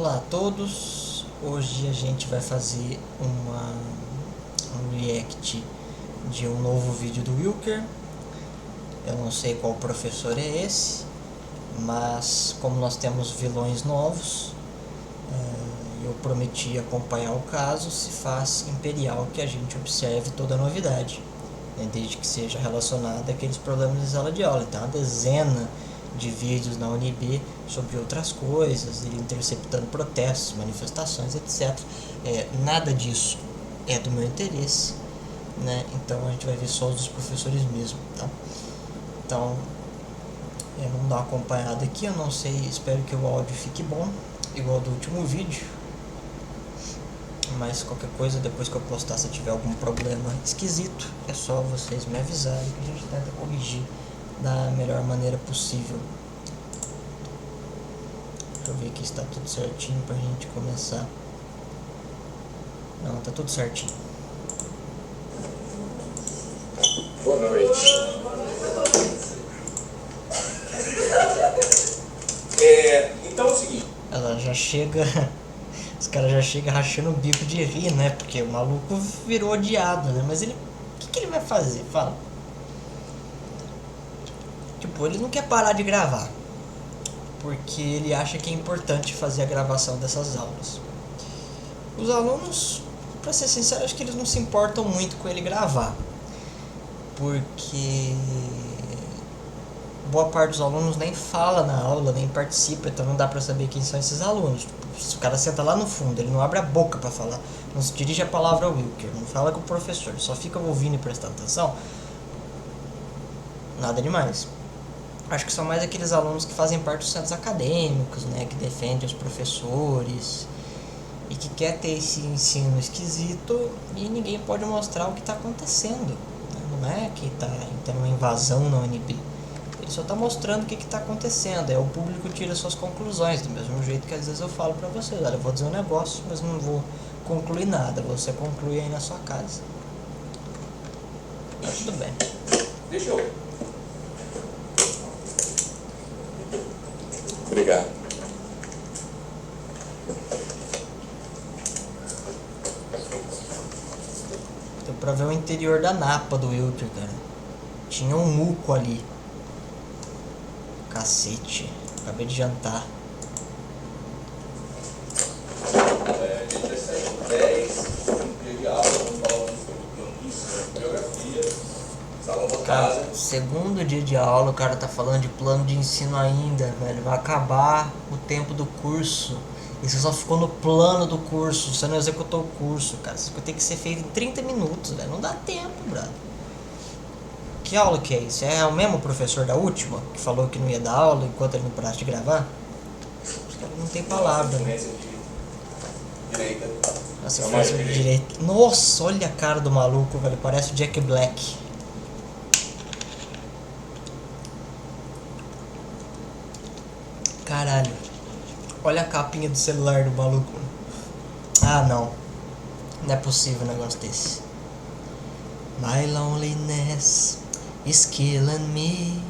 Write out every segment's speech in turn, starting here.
Olá a todos, hoje a gente vai fazer um react de um novo vídeo do Wilker. Eu não sei qual professor é esse, mas como nós temos vilões novos, eu prometi acompanhar o caso, se faz imperial que a gente observe toda a novidade, né, desde que seja relacionada àqueles problemas de sala de aula. Então, uma dezena de vídeos na UNB sobre outras coisas, ele interceptando protestos, manifestações, etc. Nada disso é do meu interesse, né? Então a gente vai ver só os dos professores mesmo, tá? Então, vamos dar uma acompanhada aqui. Eu não sei, espero que o áudio fique bom, igual do último vídeo. Mas qualquer coisa, depois que eu postar, se tiver algum problema esquisito, é só vocês me avisarem que a gente tenta corrigir da melhor maneira possível. Deixa eu ver aqui se está tudo certinho pra gente começar. Não, tá tudo certinho. Boa noite. Então é o seguinte. Ela já chega... Os caras já chegam rachando o bico de rir, né? Porque o maluco virou odiado, né? Mas ele... O que ele vai fazer? Fala. Tipo, ele não quer parar de gravar, porque ele acha que é importante fazer a gravação dessas aulas. Os alunos, pra ser sincero, acho que eles não se importam muito com ele gravar, porque boa parte dos alunos nem fala na aula, nem participa, então não dá pra saber quem são esses alunos. Se o cara senta lá no fundo, ele não abre a boca pra falar, não se dirige a palavra ao Wilker, não fala com o professor, só fica ouvindo e prestando atenção, nada demais. Acho que são mais aqueles alunos que fazem parte dos centros acadêmicos, né, que defendem os professores e que quer ter esse ensino esquisito e ninguém pode mostrar o que está acontecendo, né? Não é que está tendo uma invasão na UNB, ele só está mostrando o que está acontecendo. O público tira suas conclusões, do mesmo jeito que às vezes eu falo para vocês: olha, eu vou dizer um negócio, mas não vou concluir nada, você conclui aí na sua casa. Mas tudo bem. Deixa eu. Obrigado. Deu pra ver o interior da napa do Wilker, cara. Tinha um muco ali. Cacete. Acabei de jantar. 17h10, dia de aula, vamos falar sobre isso, biografia, salão da Cara, casa. segundo dia de aula, o cara tá falando de plano de ensino ainda, velho. Vai acabar o tempo do curso. E você só ficou no plano do curso, você não executou o curso, cara. Isso tem que ser feito em 30 minutos, velho. Não dá tempo, brother. Que aula que é isso? É o mesmo professor da última, que falou que não ia dar aula enquanto ele não parasse de gravar? Os caras não tem palavra, né? Direita. Nossa, faz de direito. Nossa, olha a cara do maluco, velho. Parece o Jack Black. Caralho. Olha a capinha do celular do maluco. Ah, não. Não é possível um negócio desse. My loneliness is killing me.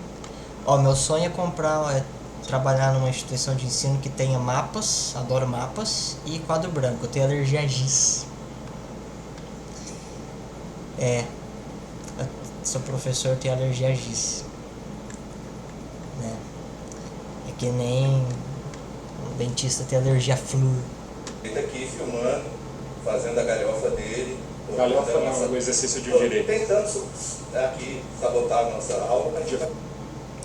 Ó, meu sonho é comprar, trabalhar numa instituição de ensino que tenha mapas, adoro mapas, e quadro branco. Eu tenho alergia a giz. Sou professor, tenho alergia a giz. Né? É que nem um dentista tem alergia a flúor. Ele tá aqui filmando, fazendo a galhofa dele. Galhofa não, o exercício de direito. Tentando aqui sabotar a nossa aula, mas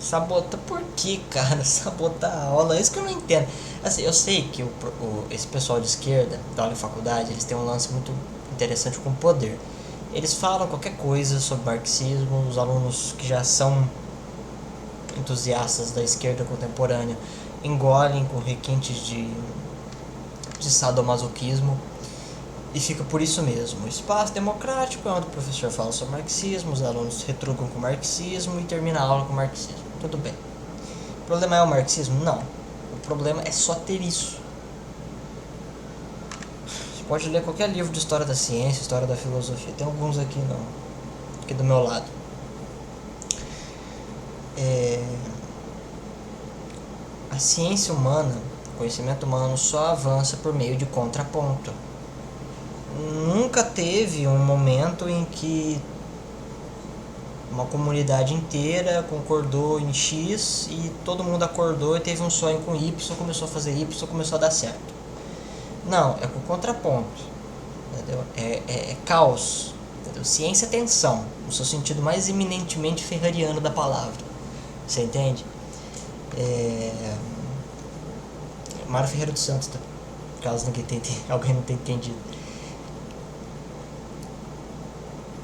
Sabota por que, cara? Sabotar a aula? É isso que eu não entendo. Assim, eu sei que esse pessoal de esquerda, da aula em faculdade, eles têm um lance muito interessante com o poder. Eles falam qualquer coisa sobre marxismo, os alunos que já são entusiastas da esquerda contemporânea engolem com requintes de sadomasoquismo e fica por isso mesmo. O espaço democrático é onde o professor fala sobre marxismo, os alunos retrugam com o marxismo e termina a aula com o marxismo. Tudo bem. O problema é o marxismo? Não. O problema é só ter isso. Você pode ler qualquer livro de história da ciência, história da filosofia. Tem alguns aqui, aqui do meu lado. A ciência humana O conhecimento humano só avança por meio de contraponto. Nunca teve um momento em que uma comunidade inteira concordou em X e todo mundo acordou e teve um sonho com Y, começou a fazer Y, começou a dar certo. Não, é com contraponto, entendeu? É caos, entendeu? Ciência é tensão, no seu sentido mais eminentemente ferrariano da palavra. Você entende? Mário Ferreira dos Santos, tá? Caso alguém não tenha entendido.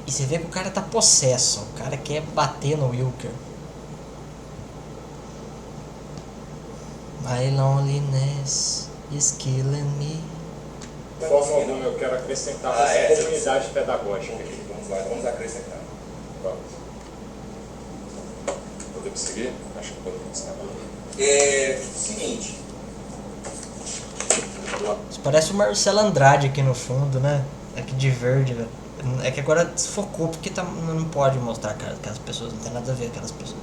E você vê que o cara tá possesso, o cara quer bater no Wilker. My loneliness is killing me. De forma alguma eu quero acrescentar essa comunidade pedagógica aqui. Vamos lá, vamos acrescentar. Vamos. Podemos seguir? Acho que podemos estar. Seguinte. Isso parece o Marcelo Andrade aqui no fundo, né? Aqui de verde, velho. É que agora desfocou porque não pode mostrar aquelas pessoas, não tem nada a ver com aquelas pessoas.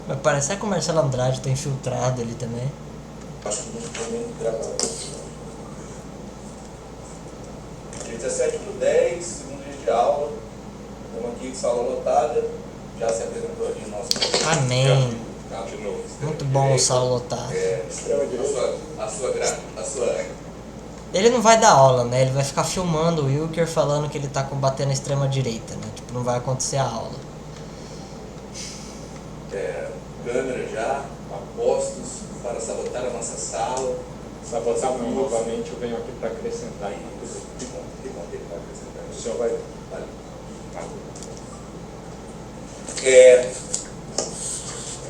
Mas parece que o Marcelo Andrade tá infiltrado ali também. Acho que não foi nem gravado. Dia 17/10, segundo dia de aula. Estamos aqui com sala lotada. Já se apresentou ali o nosso. Amém. De novo. Muito bom o sala lotado. A sua. Ele não vai dar aula, né? Ele vai ficar filmando o Wilker falando que ele tá combatendo a extrema direita, né? Tipo, não vai acontecer a aula. Câmera já, apostos para sabotar a nossa sala. Sabotar não, novamente eu venho aqui para acrescentar. Que bom que ele vai acrescentar. O senhor vai.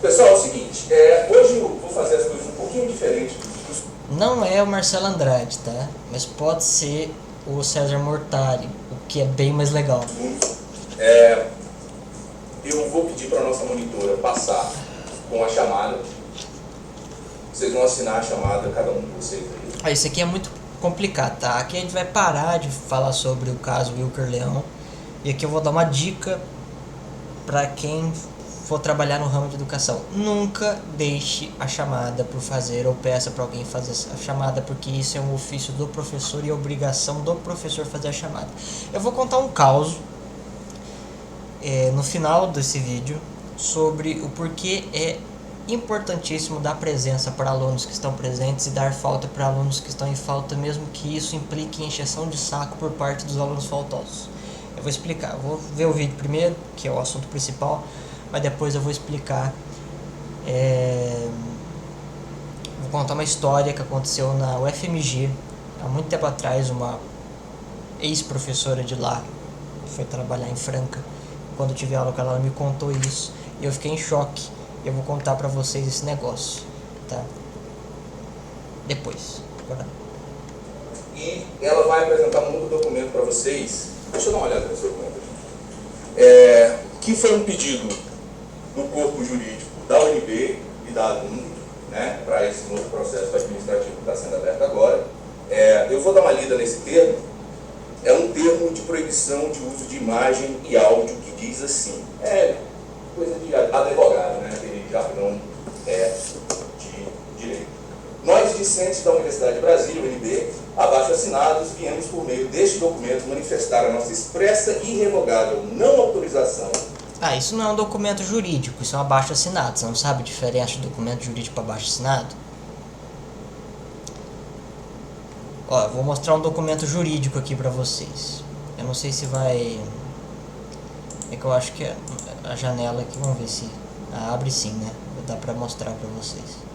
Pessoal, é o seguinte, hoje eu vou fazer as coisas um pouquinho diferente dos Não é o Marcelo Andrade, tá? Mas pode ser o César Mortari, o que é bem mais legal. Eu vou pedir para a nossa monitora passar com a chamada. Vocês vão assinar a chamada, cada um de vocês aí. Isso aqui é muito complicado, tá? Aqui a gente vai parar de falar sobre o caso Wilker Leão. E aqui eu vou dar uma dica para quem for trabalhar no ramo de educação. Nunca deixe a chamada por fazer ou peça para alguém fazer a chamada, porque isso é um ofício do professor e é obrigação do professor fazer a chamada. Eu vou contar um caso no final desse vídeo sobre o porquê é importantíssimo dar presença para alunos que estão presentes e dar falta para alunos que estão em falta, mesmo que isso implique em encheção de saco por parte dos alunos faltosos. Eu vou explicar, eu vou ver o vídeo primeiro, que é o assunto principal, mas depois eu vou explicar. Vou contar uma história que aconteceu na UFMG há muito tempo atrás. Uma ex-professora de lá foi trabalhar em Franca. Quando eu tive aula com ela, ela me contou isso e eu fiquei em choque. Eu vou contar pra vocês esse negócio, tá? Depois. Agora. E ela vai apresentar um novo documento para vocês. Deixa eu dar uma olhada nesse documento. Que foi um pedido do corpo jurídico da UNB e da ALUND, né, para esse novo processo administrativo que está sendo aberto agora. Eu vou dar uma lida nesse termo. É um termo de proibição de uso de imagem e áudio que diz assim. Coisa de advogado, né? Aquele jargão de direito. Nós, discentes da Universidade de Brasília, UNB, abaixo assinados, viemos por meio deste documento manifestar a nossa expressa e irrevogável não autorização. Isso não é um documento jurídico, isso é um abaixo assinado. Você não sabe a diferença de documento jurídico para abaixo assinado? Eu vou mostrar um documento jurídico aqui pra vocês. Eu não sei se vai... É que eu acho que a janela aqui, vamos ver se... abre sim, né? Dá pra mostrar pra vocês.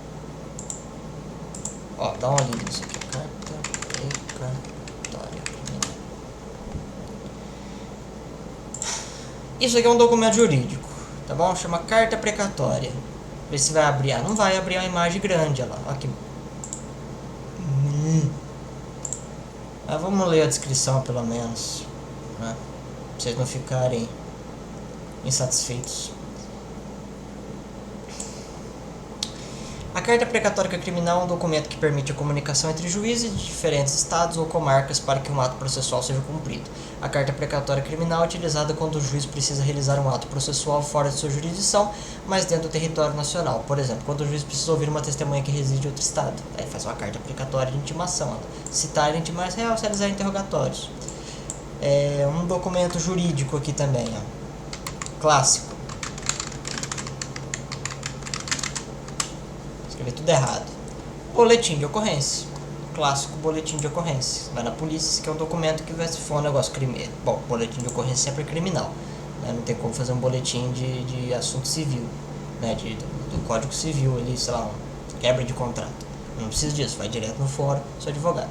Dá uma lida nisso aqui. Carta precatória. Isso aqui é um documento jurídico, tá bom? Chama carta precatória. Vê se vai abrir. Não vai abrir uma imagem grande, olha lá. Olha aqui. Mas vamos ler a descrição pelo menos, né? Pra vocês não ficarem insatisfeitos. A carta precatórica criminal é um documento que permite a comunicação entre juízes de diferentes estados ou comarcas para que um ato processual seja cumprido. A carta precatória criminal é utilizada quando o juiz precisa realizar um ato processual fora de sua jurisdição, mas dentro do território nacional. Por exemplo, quando o juiz precisa ouvir uma testemunha que reside em outro estado. Aí faz uma carta precatória de intimação. Citar intimação real, realizar interrogatórios. É um documento jurídico aqui também, ó. Clássico. Escrevi tudo errado. Boletim de ocorrência. Clássico boletim de ocorrência. Vai na polícia, que é um documento que vai se for um negócio criminal. Bom, boletim de ocorrência sempre é criminal. Né? Não tem como fazer um boletim de assunto civil. Né? Do Código Civil ali, sei lá, uma quebra de contrato. Não precisa disso, vai direto no fórum, sou advogado.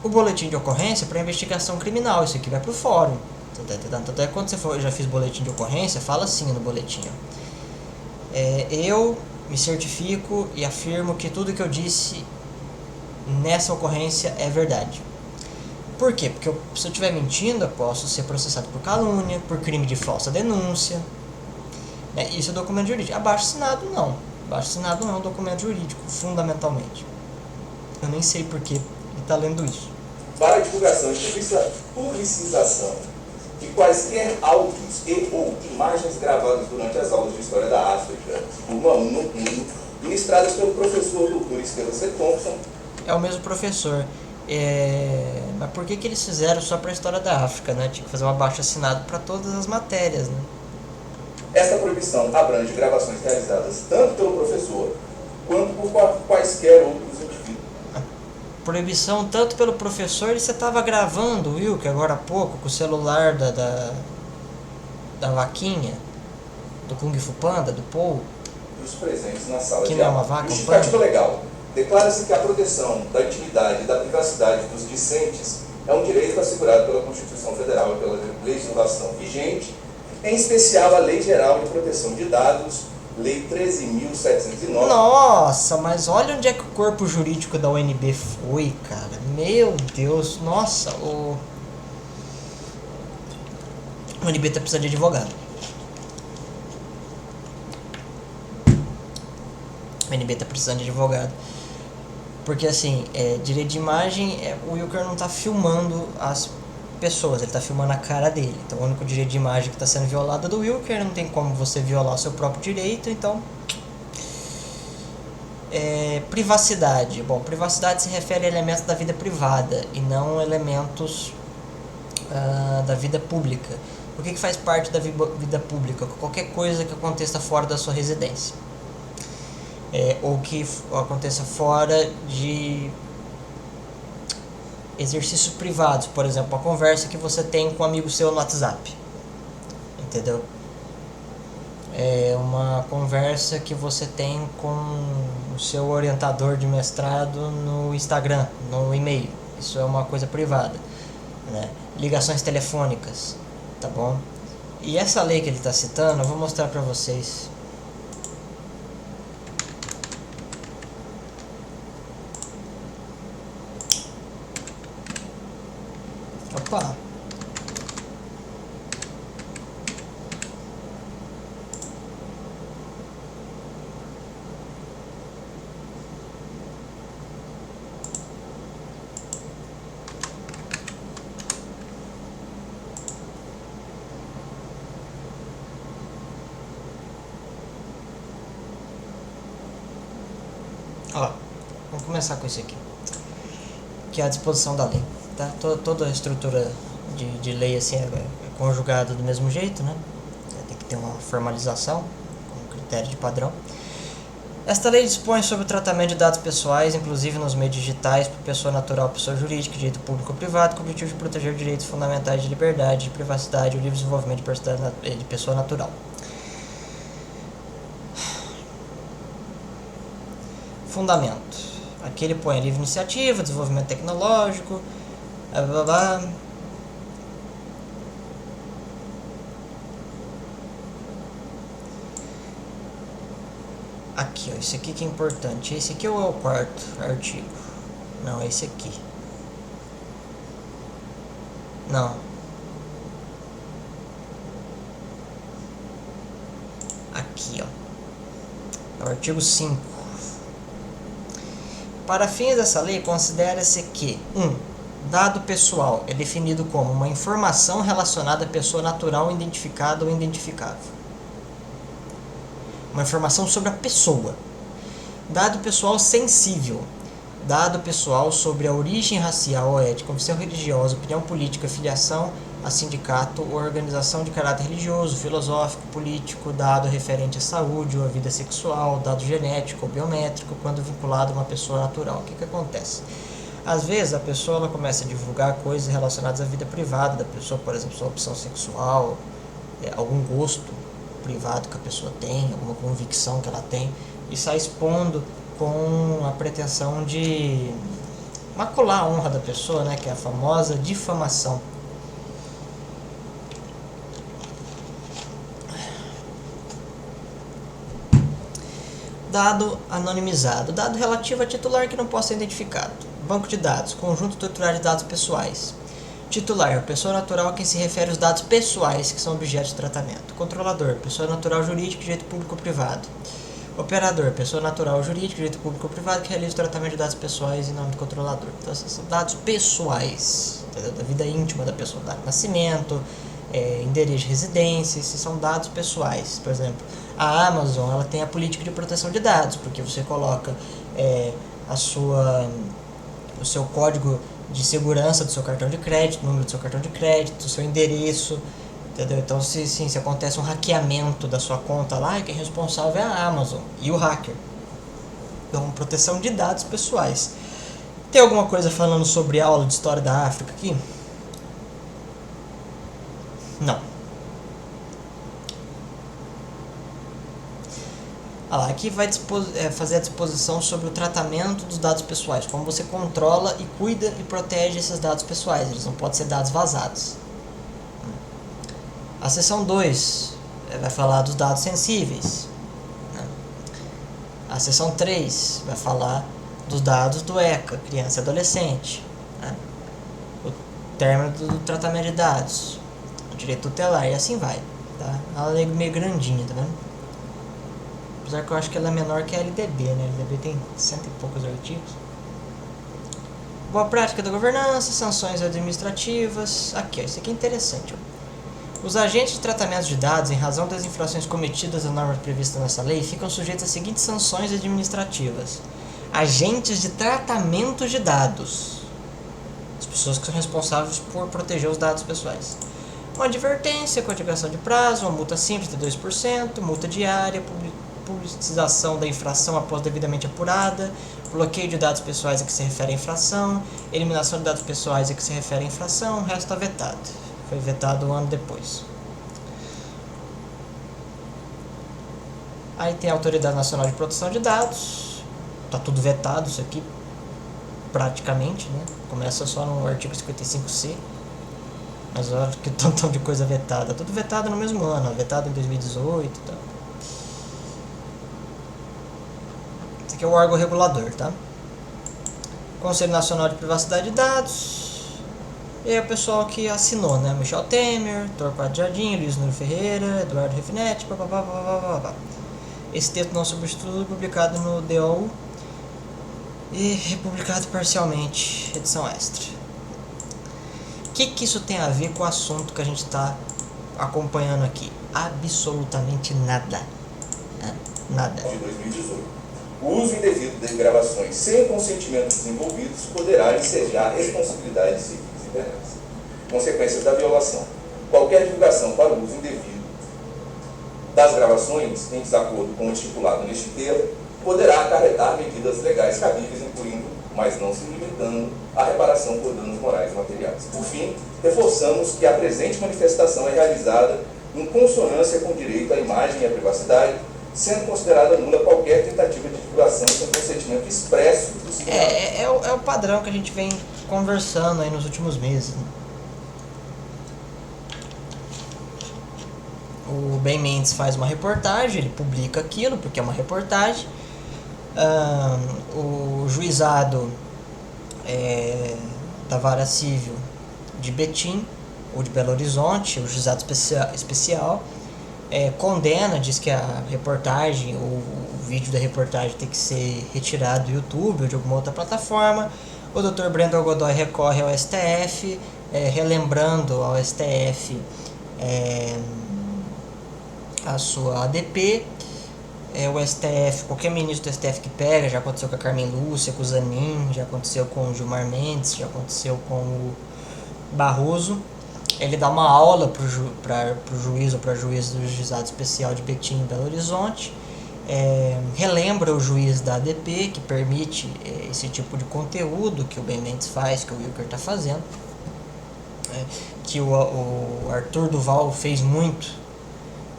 O boletim de ocorrência é para investigação criminal. Isso aqui vai pro fórum. Até quando você for, eu já fiz boletim de ocorrência, fala assim no boletim. Eu me certifico e afirmo que tudo que eu disse nessa ocorrência é verdade. Por quê? Porque se eu estiver mentindo, eu posso ser processado por calúnia, por crime de falsa denúncia. Isso é documento jurídico. Abaixo-assinado não. Abaixo-assinado não é um documento jurídico, fundamentalmente. Eu nem sei por que ele está lendo isso. Para a divulgação e publicização de quaisquer áudios e ou imagens gravadas durante as aulas de História da África, turma 1 no 1, ministradas pelo professor Dr. Esquerda C. Thompson. É o mesmo professor. Mas por que eles fizeram só para a História da África, né? Tinha que fazer um abaixo-assinado para todas as matérias, né? Esta proibição abrange gravações realizadas tanto pelo professor quanto por quaisquer outros indivíduos. Proibição tanto pelo professor, e você estava gravando, viu, que agora há pouco, com o celular da vaquinha, do Kung Fu Panda, do Paul. Dos presentes na sala que de não é uma aula. vaca, Justificativa legal. Declara-se que a proteção da intimidade e da privacidade dos discentes é um direito assegurado pela Constituição Federal e pela legislação vigente, em especial a Lei Geral de Proteção de Dados, Lei 13.709. Nossa, mas olha onde é que o corpo jurídico da UNB foi, cara. Meu Deus, nossa, o UNB tá precisando de advogado. O UNB tá precisando de advogado. Porque assim, direito de imagem, o Wilker não tá filmando as pessoas, ele tá filmando a cara dele. Então o único direito de imagem que está sendo violado é do Wilker, não tem como você violar o seu próprio direito, então... privacidade. Bom, privacidade se refere a elementos da vida privada e não elementos da vida pública. O que faz parte da vida pública? Qualquer coisa que aconteça fora da sua residência. Ou que aconteça fora de exercícios privados, por exemplo, uma conversa que você tem com um amigo seu no WhatsApp, entendeu? Uma conversa que você tem com o seu orientador de mestrado no Instagram, no e-mail, isso é uma coisa privada, né? Ligações telefônicas, tá bom? E essa lei que ele está citando, eu vou mostrar para vocês. Opa! Ó, vamos começar com isso aqui, que é a disposição da lei, tá? Toda a estrutura de lei assim é conjugada do mesmo jeito, né? Tem que ter uma formalização, um critério de padrão. Esta lei dispõe sobre o tratamento de dados pessoais, inclusive nos meios digitais, por pessoa natural ou pessoa jurídica, direito público ou privado, com o objetivo de proteger direitos fundamentais de liberdade, de privacidade e o livre desenvolvimento de pessoa natural. Fundamento. Aqui ele põe a livre iniciativa, desenvolvimento tecnológico, blá blá blá. Aqui, ó, esse aqui que é importante. Esse aqui ou é o quarto artigo? Não, é esse aqui. Não. aqui, ó. É o artigo 5. Para fins dessa lei, considera-se que 1. Dado pessoal é definido como uma informação relacionada à pessoa natural identificada ou identificável. Uma informação sobre a pessoa. Dado pessoal sensível. Dado pessoal sobre a origem racial ou étnica, confissão religiosa, opinião política, filiação a sindicato ou organização de caráter religioso, filosófico, político, dado referente à saúde ou à vida sexual, dado genético ou biométrico, quando vinculado a uma pessoa natural. O que acontece? Às vezes a pessoa ela começa a divulgar coisas relacionadas à vida privada da pessoa, por exemplo, sua opção sexual, algum gosto privado que a pessoa tem, alguma convicção que ela tem, e sai expondo com a pretensão de macular a honra da pessoa, né, que é a famosa difamação. Dado anonimizado, dado relativo a titular que não possa ser identificado. Banco de dados, conjunto estrutural de dados pessoais. Titular, pessoa natural a quem se refere os dados pessoais que são objeto de tratamento. Controlador, pessoa natural jurídica de direito público ou privado. Operador, pessoa natural ou jurídica de direito público ou privado que realiza o tratamento de dados pessoais em nome do controlador. Então, esses são dados pessoais, entendeu? Da vida íntima da pessoa, dado de nascimento, endereço de residência, esses são dados pessoais. Por exemplo, a Amazon ela tem a política de proteção de dados, porque você coloca o seu código de segurança do seu cartão de crédito, o número do seu cartão de crédito, o seu endereço, entendeu? Então, se acontece um hackeamento da sua conta lá, quem é responsável é a Amazon e o hacker. Então, proteção de dados pessoais. Tem alguma coisa falando sobre aula de história da África aqui? Não. Aqui vai fazer a disposição sobre o tratamento dos dados pessoais, como você controla e cuida e protege esses dados pessoais, eles não podem ser dados vazados. A seção 2 vai falar dos dados sensíveis. A seção 3 vai falar dos dados do ECA, criança e adolescente. O término do tratamento de dados, o direito tutelar e assim vai. Tá? Ela é meio grandinha, tá vendo? Apesar que eu acho que ela é menor que a LDB, né? A LDB tem 100 e poucos artigos. Boa prática da governança, sanções administrativas. Aqui, ó, isso aqui é interessante. Ó. Os agentes de tratamento de dados, em razão das infrações cometidas às normas previstas nessa lei, ficam sujeitos às seguintes sanções administrativas. Agentes de tratamento de dados. As pessoas que são responsáveis por proteger os dados pessoais. Uma advertência com ativação de prazo, uma multa simples de 2%, multa diária, publicização da infração após devidamente apurada, bloqueio de dados pessoais a que se refere a infração, eliminação de dados pessoais a que se refere a infração, o resto está vetado. Foi vetado um ano depois. Aí tem a Autoridade Nacional de Proteção de Dados, está tudo vetado isso aqui, praticamente, né? Começa só no artigo 55C, mas olha que tantão de coisa vetada, tudo vetado no mesmo ano, vetado em 2018 e tal. Que é o órgão regulador, tá? Conselho Nacional de Privacidade de Dados. E aí o pessoal que assinou, né? Michel Temer, Torquato Jardim, Luiz Nuno Ferreira, Eduardo Refinetti, papapá. Esse texto não substitui, publicado no DOU e republicado parcialmente, edição extra. O que isso tem a ver com o assunto que a gente está acompanhando aqui? Absolutamente nada. Nada. De 2018. O uso indevido de gravações sem consentimento dos envolvidos poderá ensejar responsabilidades civis e penais. Consequências da violação. Qualquer divulgação para o uso indevido das gravações, em desacordo com o estipulado neste termo, poderá acarretar medidas legais cabíveis, incluindo, mas não se limitando, a reparação por danos morais e materiais. Por fim, reforçamos que a presente manifestação é realizada em consonância com o direito à imagem e à privacidade, sendo considerada nula qualquer tentativa de divulgação sem consentimento expresso do signatário. É o padrão que a gente vem conversando aí nos últimos meses. Né? O Ben Mendes faz uma reportagem, ele publica aquilo porque é uma reportagem. O juizado da Vara Civil de Betim ou de Belo Horizonte, o juizado especial, condena, diz que a reportagem, o vídeo da reportagem tem que ser retirado do YouTube ou de alguma outra plataforma. O Dr. Brandon Godoy recorre ao STF, relembrando ao STF a sua ADP. O STF, qualquer ministro do STF que pega, já aconteceu com a Carmen Lúcia, com o Zanin, já aconteceu com o Gilmar Mendes, já aconteceu com o Barroso. Ele dá uma aula para o juiz ou para a juíza do Juizado Especial de Betim, em Belo Horizonte. Relembra o juiz da ADP, que permite esse tipo de conteúdo que o Ben Mendes faz, que o Wilker está fazendo, que o Arthur Duval fez muito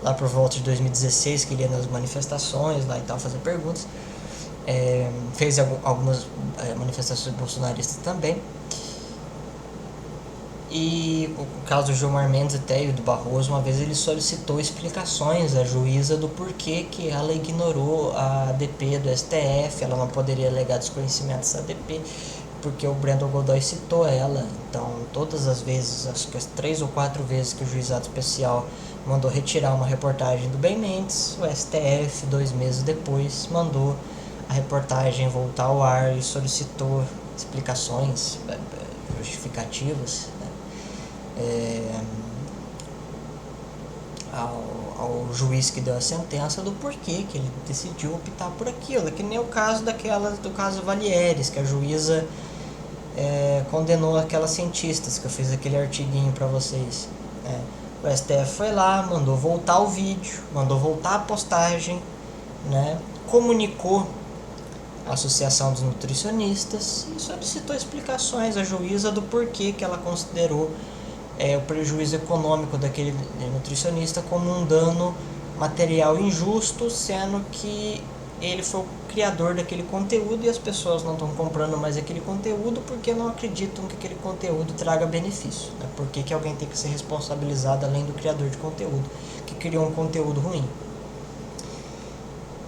lá por volta de 2016, que ele ia nas manifestações lá e tal, fazer perguntas. Fez algumas manifestações bolsonaristas também. E o caso do Gilmar Mendes até e do Barroso, uma vez ele solicitou explicações à juíza do porquê que ela ignorou a ADP do STF, ela não poderia alegar desconhecimento dessa ADP, porque o Brandon Godoy citou ela. Então, todas as vezes, acho que as 3 ou 4 vezes que o Juizado Especial mandou retirar uma reportagem do Ben Mendes, o STF, 2 meses depois, mandou a reportagem voltar ao ar e solicitou explicações justificativas, ao juiz que deu a sentença do porquê que ele decidiu optar por aquilo. Que nem o caso do caso Valieres, que a juíza condenou aquelas cientistas, que eu fiz aquele artiguinho para vocês. O STF foi lá, mandou voltar o vídeo, mandou voltar a postagem, comunicou a Associação dos Nutricionistas e solicitou explicações à juíza do porquê que ela considerou o prejuízo econômico daquele nutricionista como um dano material injusto, sendo que ele foi o criador daquele conteúdo e as pessoas não estão comprando mais aquele conteúdo porque não acreditam que aquele conteúdo traga benefício. Por que alguém tem que ser responsabilizado além do criador de conteúdo que criou um conteúdo ruim?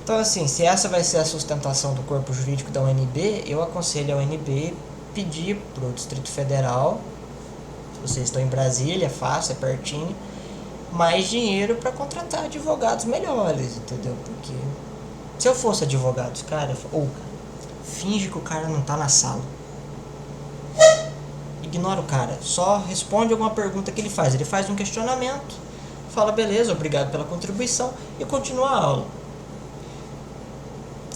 Então, assim, se essa vai ser a sustentação do corpo jurídico da UNB, eu aconselho a UNB pedir para o Distrito Federal, se vocês estão em Brasília, é fácil, é pertinho, mais dinheiro para contratar advogados melhores, entendeu? Porque se eu fosse advogado, cara, finge que o cara não tá na sala. Ignora o cara, só responde alguma pergunta que ele faz. Ele faz um questionamento, fala beleza, obrigado pela contribuição e continua a aula.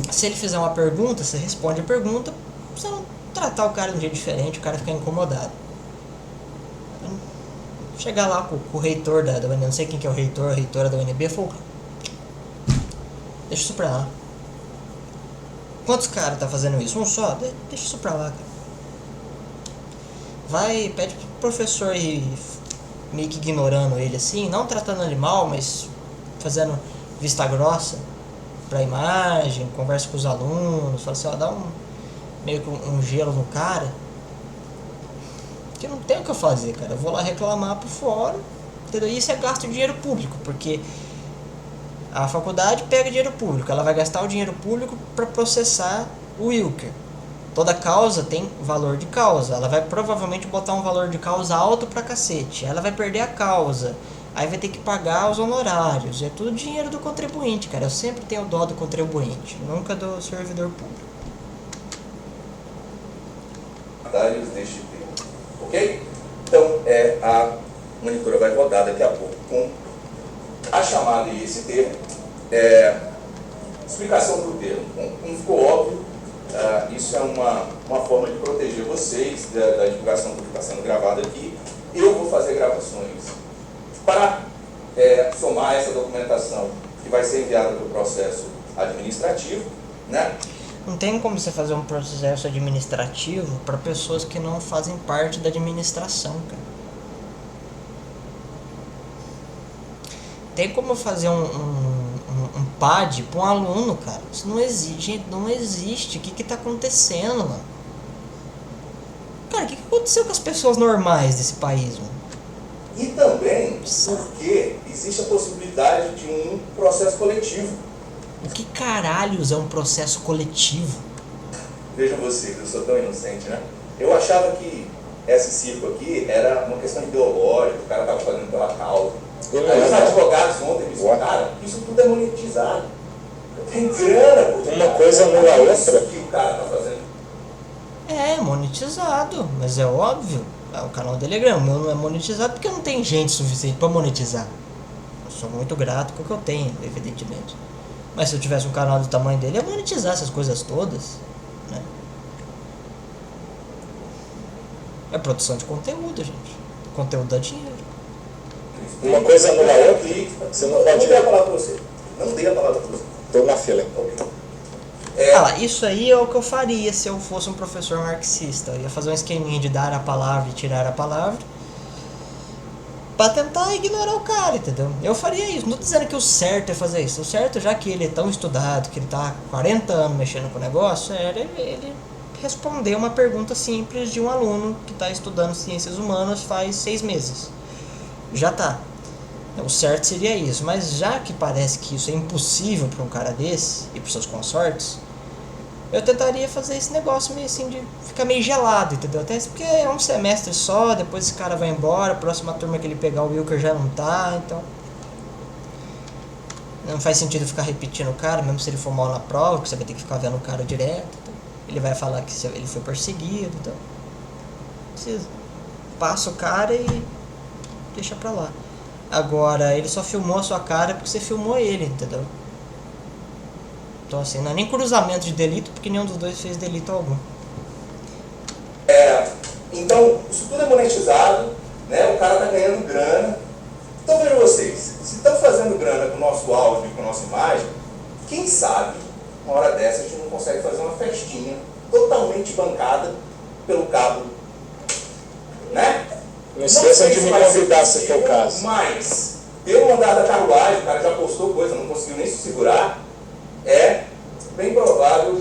Se ele fizer uma pergunta, você responde a pergunta, você não tratar o cara de um jeito diferente, o cara ficar incomodado. Chegar lá com o reitor da UNB, não sei quem que é o reitor, a reitora da UNB, falou: deixa isso pra lá. Quantos caras tá fazendo isso? Um só? Deixa isso pra lá, cara. Vai, pede pro professor ir meio que ignorando ele assim, não tratando ele mal, mas fazendo vista grossa pra imagem, conversa com os alunos, fala assim, dá meio que um gelo no cara. Porque não tem o que eu fazer, cara. Eu vou lá reclamar por fora, entendeu? Isso é gasto de dinheiro público, porque a faculdade pega dinheiro público, ela vai gastar o dinheiro público para processar o Wilker. Toda causa tem valor de causa, ela vai provavelmente botar um valor de causa alto pra cacete, ela vai perder a causa, aí vai ter que pagar os honorários, é tudo dinheiro do contribuinte, cara. Eu sempre tenho dó do contribuinte, nunca do servidor público. Deste tema, ok? Então, a monitora vai rodar daqui a pouco com a chamada e esse termo, explicação do termo. Como ficou óbvio, isso é uma forma de proteger vocês da divulgação que está sendo gravada aqui. Eu vou fazer gravações para somar essa documentação que vai ser enviada para o processo administrativo, Não tem como você fazer um processo administrativo para pessoas que não fazem parte da administração, cara. Tem como fazer um PAD para um aluno, cara. Isso não existe. O que tá acontecendo, mano? Cara, o que aconteceu com as pessoas normais desse país, mano? E também porque existe a possibilidade de um processo coletivo. O que caralhos é um processo coletivo? Vejam vocês, eu sou tão inocente, né? Eu achava que esse circo aqui era uma questão ideológica, o cara estava fazendo pela causa. Aí os advogados ontem me explicaram, isso tudo é monetizado. Tem grana, pô. Uma coisa anula a outra. Isso que o cara tá fazendo. É, monetizado, mas é óbvio. O canal dele é grande, o meu não é monetizado porque não tem gente suficiente para monetizar. Eu sou muito grato com o que eu tenho, evidentemente. Mas se eu tivesse um canal do tamanho dele, ia monetizar essas coisas todas, né? É produção de conteúdo, gente. Conteúdo dá dinheiro. Uma coisa anula a outra. Você não pode... Não dei a palavra pra você. Não dei a palavra pra você. Tô na fila. Isso aí é o que eu faria se eu fosse um professor marxista. Eu ia fazer um esqueminha de dar a palavra e tirar a palavra pra tentar ignorar o cara, entendeu? Eu faria isso. Não tô dizendo que o certo é fazer isso. O certo, já que ele é tão estudado, que ele tá há 40 anos mexendo com o negócio, era ele responder uma pergunta simples de um aluno que está estudando ciências humanas faz 6 meses. Já tá. O certo seria isso. Mas já que parece que isso é impossível para um cara desse e para seus consortes, eu tentaria fazer esse negócio meio assim de ficar meio gelado, entendeu? Até porque é um semestre só, depois esse cara vai embora, a próxima turma que ele pegar o Wilker já não tá, então não faz sentido ficar repetindo o cara, mesmo se ele for mal na prova, porque você vai ter que ficar vendo o cara direto, então ele vai falar que ele foi perseguido, então precisa. Passa o cara e deixa pra lá. Agora, ele só filmou a sua cara porque você filmou ele, entendeu? Então assim, não é nem cruzamento de delito, porque nenhum dos dois fez delito algum. Então, isso tudo é monetizado, né? O cara tá ganhando grana. Então vejam vocês, se estão fazendo grana com o nosso áudio e com a nossa imagem, quem sabe, uma hora dessa a gente não consegue fazer uma festinha totalmente bancada pelo cabo, né? Não esqueçam de me convidar se for o caso. Mas, pelo andar da carruagem, o cara já postou coisa, não conseguiu nem se segurar, é bem provável.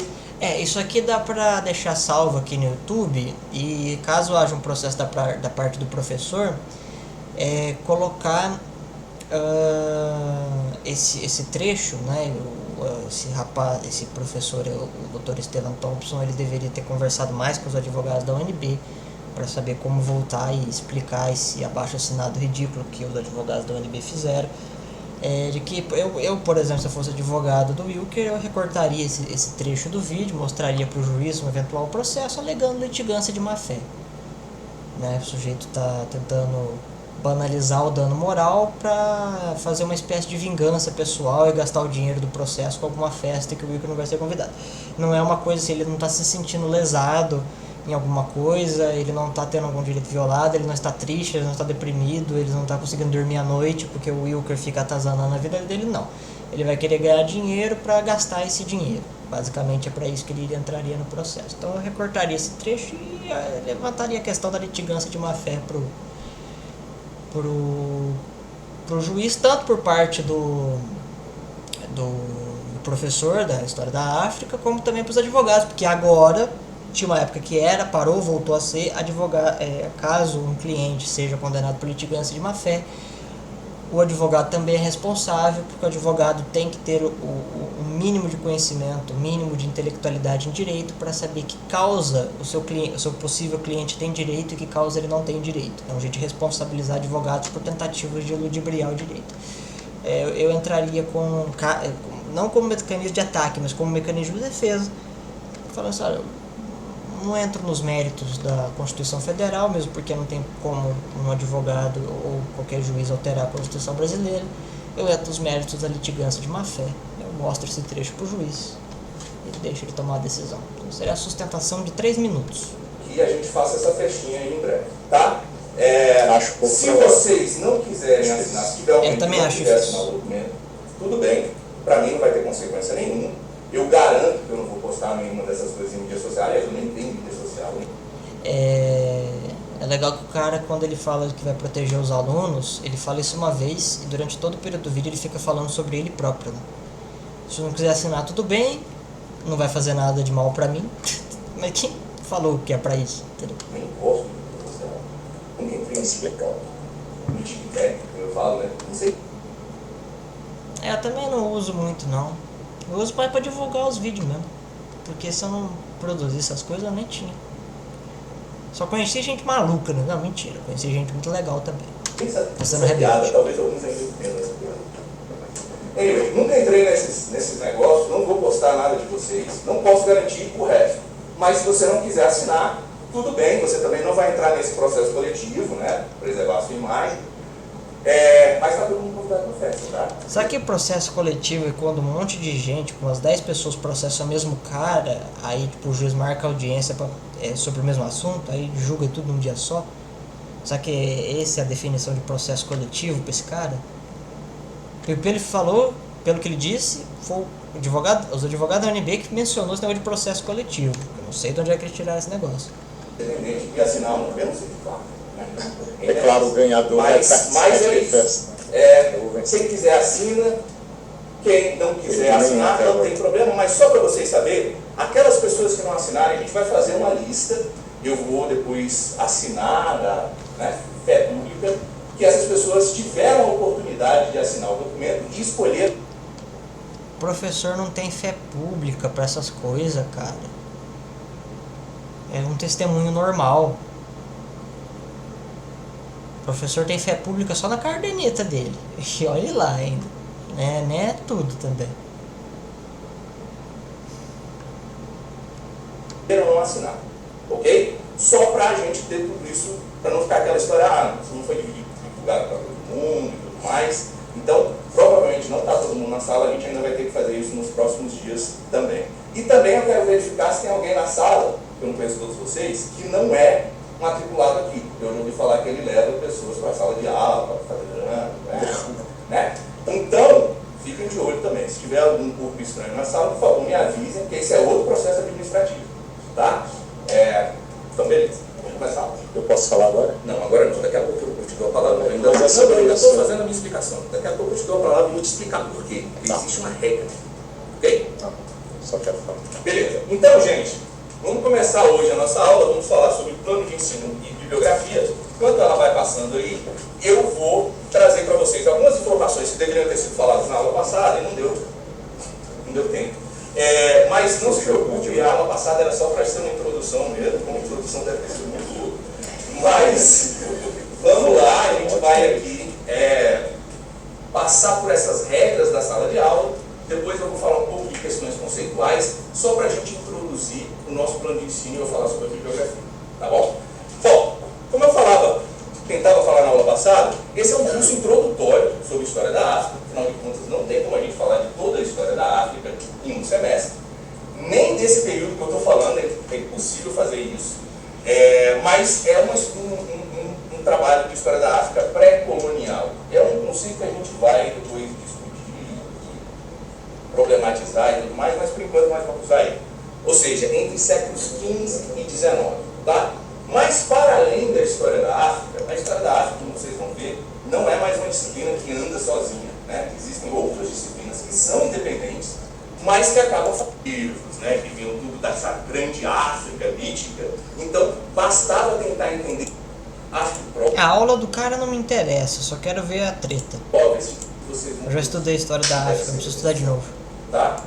Isso aqui dá pra deixar salvo aqui no YouTube, e caso haja um processo da parte do professor, colocar esse trecho, né? Esse professor, o Dr. Estevam Thompson, ele deveria ter conversado mais com os advogados da UNB para saber como voltar e explicar esse abaixo-assinado ridículo que os advogados da UNB fizeram. De que eu, por exemplo, se eu fosse advogado do Wilker, eu recortaria esse trecho do vídeo, mostraria para o juiz um eventual processo alegando litigância de má-fé, né? O sujeito está tentando banalizar o dano moral para fazer uma espécie de vingança pessoal e gastar o dinheiro do processo com alguma festa que o Wilker não vai ser convidado. Não é uma coisa assim, ele não está se sentindo lesado em alguma coisa, ele não está tendo algum direito violado, ele não está triste, ele não está deprimido, ele não está conseguindo dormir à noite porque o Wilker fica atazanando a vida dele, não. Ele vai querer ganhar dinheiro para gastar esse dinheiro. Basicamente é para isso que ele entraria no processo. Então eu recortaria esse trecho e levantaria a questão da litigância de má-fé pro juiz, tanto por parte do professor da História da África, como também para os advogados, porque agora tinha uma época que parou, voltou a ser advogado. Caso um cliente seja condenado por litigância de má-fé, o advogado também é responsável, porque o advogado tem que ter o mínimo de conhecimento, o mínimo de intelectualidade em direito para saber que causa o seu possível cliente tem direito e que causa ele não tem direito. É um jeito de responsabilizar advogados por tentativas de ludibriar o direito. Eu entraria não como mecanismo de ataque, mas como mecanismo de defesa, falando assim, olha, não entro nos méritos da Constituição Federal, mesmo porque não tem como um advogado ou qualquer juiz alterar a Constituição brasileira. Eu entro nos méritos da litigância de má-fé. Eu mostro esse trecho para o juiz e deixo ele tomar a decisão. Então seria a sustentação de 3 minutos. Que a gente faça essa festinha aí em breve, tá? Se vocês não quiserem assinar, se tiver alguém que não quiser assinar o documento, tudo bem, para mim não vai ter consequência nenhuma. Eu garanto que eu não vou postar nenhuma dessas coisas em mídia social. Aliás, eu nem tenho mídia social. É legal que o cara, quando ele fala que vai proteger os alunos, ele fala isso uma vez e durante todo o período do vídeo ele fica falando sobre ele próprio, né? Se eu não quiser assinar, tudo bem, não vai fazer nada de mal pra mim. Mas quem falou que é pra isso? Entendeu? Nem posso mídia social. Ninguém tem explicar. No TikTok, eu falo, né? Não sei. Eu também não uso muito, não. Eu uso para divulgar os vídeos mesmo. Porque se eu não produzisse essas coisas, eu nem tinha. Só conheci gente maluca, né? Não, mentira. Conheci gente muito legal também. Você não rebelde. Talvez alguns ainda entendam essa piada. Anyway, nunca entrei nesses negócios, não vou postar nada de vocês, não posso garantir o resto. Mas se você não quiser assinar, tudo bem, você também não vai entrar nesse processo coletivo, né? Preservar a sua imagem. Mas tá todo mundo convidado para a festa, tá? Sabe que processo coletivo é quando um monte de gente, com umas 10 pessoas processam o mesmo cara, aí tipo, o juiz marca a audiência sobre o mesmo assunto, aí julga tudo num dia só? Sabe que essa é a definição de processo coletivo para esse cara? Pelo que ele falou, pelo que ele disse, foi os advogados da UNB que mencionou esse negócio de processo coletivo. Eu não sei de onde é que eles tiraram esse negócio. Independente de assinar ou não, menos certificado. É claro, o ganhador vai participar da festa. Quem quiser assina, quem não quiser assinar não tem problema, mas só para vocês saberem, aquelas pessoas que não assinarem, a gente vai fazer uma lista, eu vou depois assinar da fé pública, que essas pessoas tiveram a oportunidade de assinar o documento e escolher. O professor não tem fé pública para essas coisas, cara. É um testemunho normal. O professor tem fé pública só na caderneta dele. E olhe lá ainda. Né? Tudo também. Não assinar, ok? Só pra gente ter tudo isso, pra não ficar aquela história, isso não foi divulgado para todo mundo e tudo mais. Então, provavelmente não está todo mundo na sala, a gente ainda vai ter que fazer isso nos próximos dias também. E também eu quero verificar se tem alguém na sala, que eu não conheço todos vocês, que não é matriculado aqui. Eu já ouvi falar que ele leva pessoas para a sala de aula, para ficar né? Então, fiquem de olho também. Se tiver algum corpo estranho na sala, por favor, me avisem, porque esse é outro processo administrativo. Tá? Então, beleza. Vamos começar. Eu posso falar agora? Não, agora não. Daqui a pouco eu te dou a palavra. Eu ainda estou fazendo a minha explicação. Daqui a pouco eu te dou a palavra e vou te explicar por quê. Porque existe uma regra. Ok? Não, só quero falar. Beleza. Então, gente, vamos começar hoje a nossa aula. Vamos falar sobre plano de ensino e bibliografia. Enquanto ela vai passando aí, eu vou trazer para vocês algumas informações que deveriam ter sido faladas na aula passada e não deu tempo. Mas não se preocupe, a aula passada era só para ser uma introdução mesmo, como introdução deve ter sido muito boa. Mas, vamos lá, a gente vai aqui passar por essas regras da sala de aula, depois eu vou falar um pouco de questões conceituais, só para a gente introduzir o nosso plano de ensino e eu falar sobre a bibliografia, tá bom? Bom, como eu tentava falar na aula passada, esse é um curso introdutório sobre a história da África, afinal de contas não tem como a gente falar de toda a história da África em um semestre, nem desse período que eu estou falando, é impossível fazer isso, mas é um trabalho de história da África pré-colonial. É um conceito que a gente vai depois discutir, problematizar e tudo mais, mas por enquanto nós vamos usar ele. Ou seja, entre séculos XV e XIX, tá? Mas para além da história da África, a história da África, como vocês vão ver, não é mais uma disciplina que anda sozinha, né? Existem outras disciplinas que são independentes, mas que acabam fazendo livros, né? Que vinham tudo dessa grande África mítica. Então, bastava tentar entender a aula do cara não me interessa, só quero ver a treta. Eu já estudei a história da África, não preciso estudar de novo. Tá?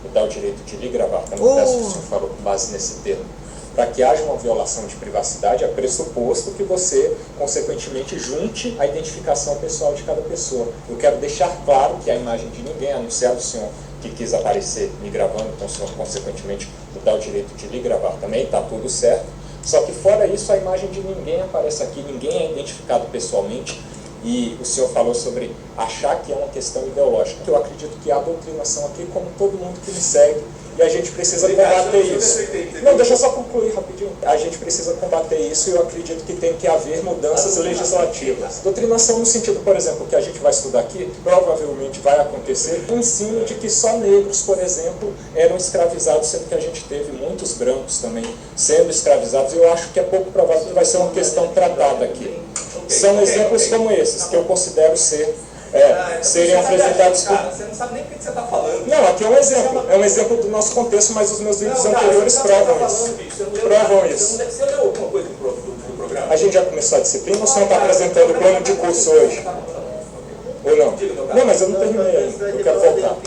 Vou dar o direito de lhe gravar, também peço que o senhor falou com base nesse termo. Para que haja uma violação de privacidade, é pressuposto que você, consequentemente, junte a identificação pessoal de cada pessoa. Eu quero deixar claro que a imagem de ninguém, a não ser o senhor que quis aparecer me gravando, então o senhor, consequentemente, vou dar o direito de lhe gravar também, está tudo certo. Só que fora isso, a imagem de ninguém aparece aqui, ninguém é identificado pessoalmente. E o senhor falou sobre achar que é uma questão ideológica. Eu acredito que há doutrinação aqui, como todo mundo que me segue, e a gente precisa combater isso. Não, deixa eu só concluir rapidinho. A gente precisa combater isso e eu acredito que tem que haver mudanças legislativas. Doutrinação no sentido, por exemplo, que a gente vai estudar aqui, provavelmente vai acontecer, o ensino de que só negros, por exemplo, eram escravizados, sendo que a gente teve muitos brancos também sendo escravizados, e eu acho que é pouco provável que vai ser uma questão tratada aqui. São exemplos como esses, que eu considero serem apresentados por... Você não sabe nem o que você está falando. Não, aqui é um exemplo do nosso contexto, mas os meus vídeos anteriores provam isso. Provam isso. Você leu alguma coisa do programa? A gente já começou a disciplina ou o senhor está apresentando o plano de curso hoje? Ou não? Não, mas eu não terminei ainda, eu quero voltar.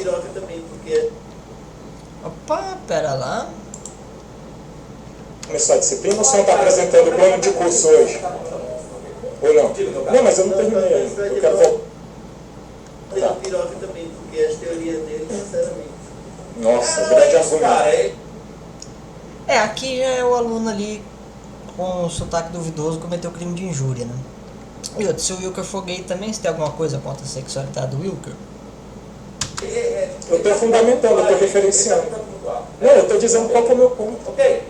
Opa, pera lá. Começou a disciplina ou o senhor está apresentando o plano de curso hoje? Ou não? Diga, meu Não, cara. mas eu não terminei ainda. Eu quero voltar. Tem o Piroca também, porque as teorias dele, sinceramente. Nossa, grande argumento. Cara, Aqui já é o aluno ali com o sotaque duvidoso cometeu crime de injúria, né? E outro, se o Wilker for gay também, se tem alguma coisa contra a sexualidade do Wilker? Eu estou fundamentando, eu estou referenciando. Não, eu estou dizendo qual que é o meu ponto. Ok.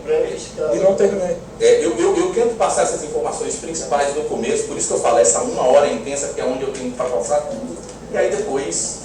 E não terminei. Eu tento passar essas informações principais no começo, por isso que eu falo, essa 1 hora intensa que é onde eu tenho para passar tudo, e aí depois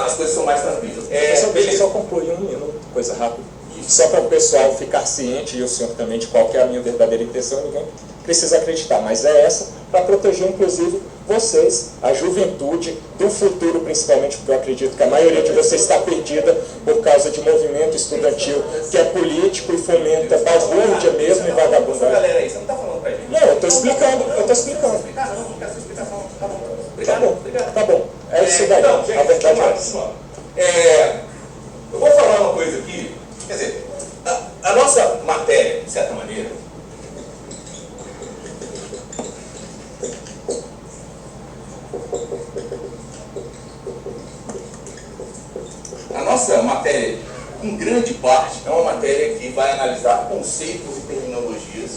as coisas são mais tranquilas. Deixa eu Beleza. só concluir 1 minuto, coisa rápida. Só para o pessoal ficar ciente, e o senhor também, de qual que é a minha verdadeira intenção, ninguém precisa acreditar, mas é essa, para proteger inclusive vocês, a juventude, do futuro principalmente, porque eu acredito que a maioria de vocês está perdida por causa de movimento estudantil que é político e fomenta balbúrdia mesmo e Essa vagabundagem. galera aí, você não está falando pra gente. Não, eu estou explicando, eu estou explicando. Não quero sua explicação. Tá bom. Tá Obrigado. bom, Obrigado. tá bom. É isso daí, Então, gente, a verdade é vamos essa. lá. Eu vou falar uma coisa aqui, quer dizer, a nossa matéria, de certa maneira, em grande parte, é uma matéria que vai analisar conceitos e terminologias